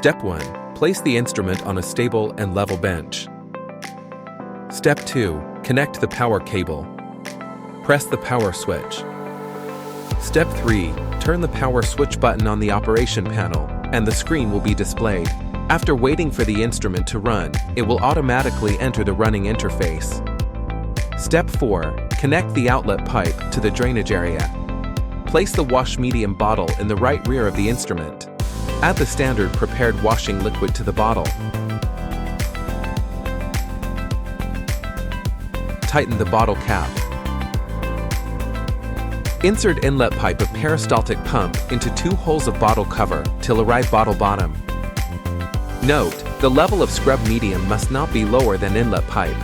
Step 1. Place the instrument on a stable and level bench. Step 2. Connect the power cable. Press the power switch. Step 3. Turn the power switch button on the operation panel, and the screen will be displayed. After waiting for the instrument to run, it will automatically enter the running interface. Step 4. Connect the outlet pipe to the drainage area. Place the wash medium bottle in the right rear of the instrument. Add the standard prepared washing liquid to the bottle. Tighten the bottle cap. Insert inlet pipe of peristaltic pump into 2 holes of bottle cover till arrive bottle bottom. Note, the level of scrub medium must not be lower than inlet pipe.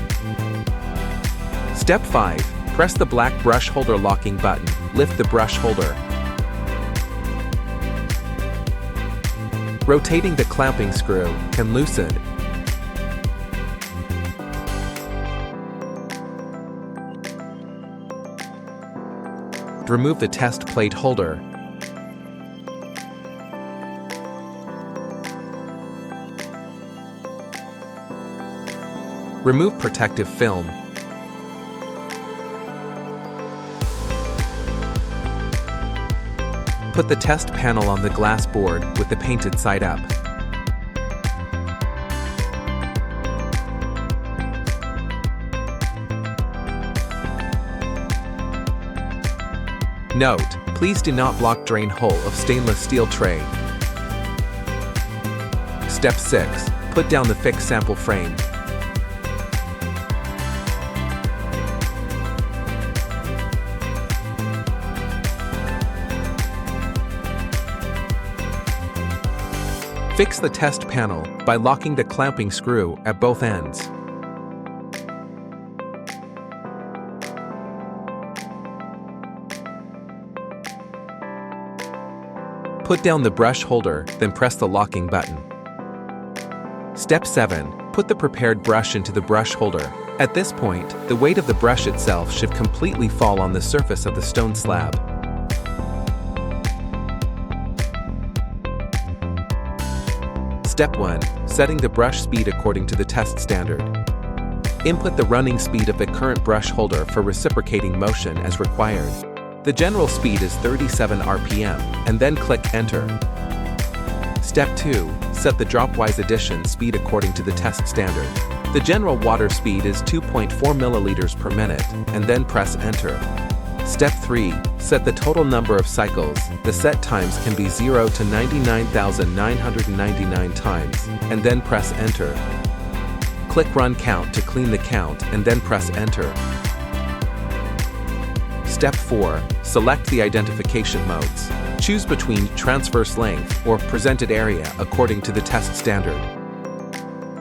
Step 5. Press the black brush holder locking button. Lift the brush holder. Rotating the clamping screw can loosen. Remove the test plate holder. Remove protective film. Put the test panel on the glass board with the painted side up. Note, please do not block drain hole of stainless steel tray. Step 6. Put down the fixed sample frame. Fix the test panel by locking the clamping screw at both ends. Put down the brush holder, then press the locking button. Step 7. Put the prepared brush into the brush holder. At this point, the weight of the brush itself should completely fall on the surface of the stone slab. Step 1. Setting the brush speed according to the test standard. Input the running speed of the current brush holder for reciprocating motion as required. The general speed is 37 RPM, and then click Enter. Step 2. Set the dropwise addition speed according to the test standard. The general water speed is 2.4 milliliters per minute, and then press Enter. Step 3. Set the total number of cycles. The set times can be 0 to 99,999 times, and then press Enter. Click Run Count to clean the count, and then press Enter. Step 4. Select the identification modes. Choose between transverse length or presented area according to the test standard.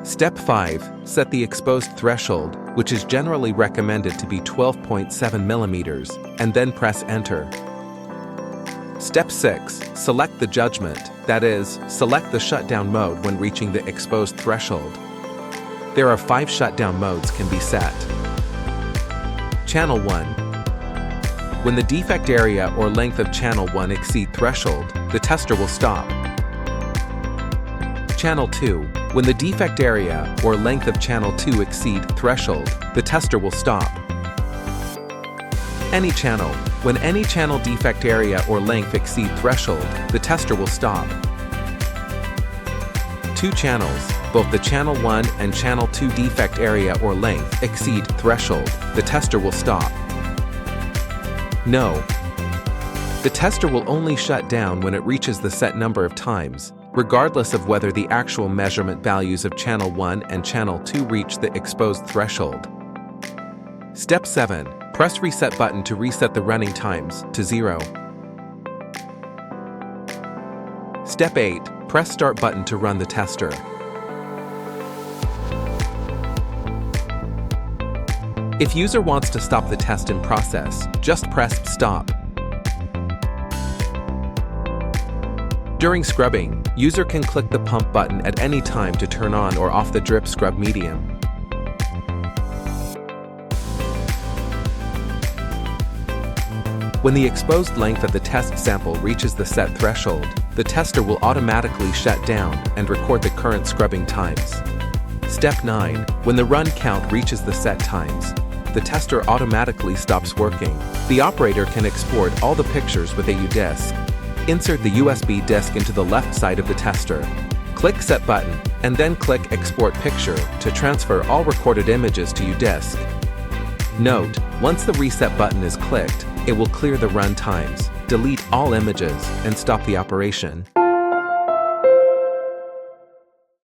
Step 5. Set the exposed threshold, which is generally recommended to be 12.7 millimeters, and then press Enter. Step 6. Select the judgment, that is, select the shutdown mode when reaching the exposed threshold. There are 5 shutdown modes can be set. Channel 1. When the defect area or length of channel 1 exceed threshold, the tester will stop. Channel 2. When the defect area or length of channel 2 exceed threshold, the tester will stop. Any channel. When any channel defect area or length exceed threshold, the tester will stop. 2 channels. Both the channel 1 and channel 2 defect area or length exceed threshold, the tester will stop. No. The tester will only shut down when it reaches the set number of times, regardless of whether the actual measurement values of channel 1 and channel 2 reach the exposed threshold. Step 7. Press Reset button to reset the running times to 0. Step 8. Press Start button to run the tester. If user wants to stop the test in process, just press Stop. During scrubbing, user can click the pump button at any time to turn on or off the drip scrub medium. When the exposed length of the test sample reaches the set threshold, the tester will automatically shut down and record the current scrubbing times. Step 9. When the run count reaches the set times, the tester automatically stops working. The operator can export all the pictures with a U-disk. Insert the USB disk into the left side of the tester. Click Set button, and then click Export Picture to transfer all recorded images to U-disk. Note, once the Reset button is clicked, it will clear the run times, delete all images, and stop the operation.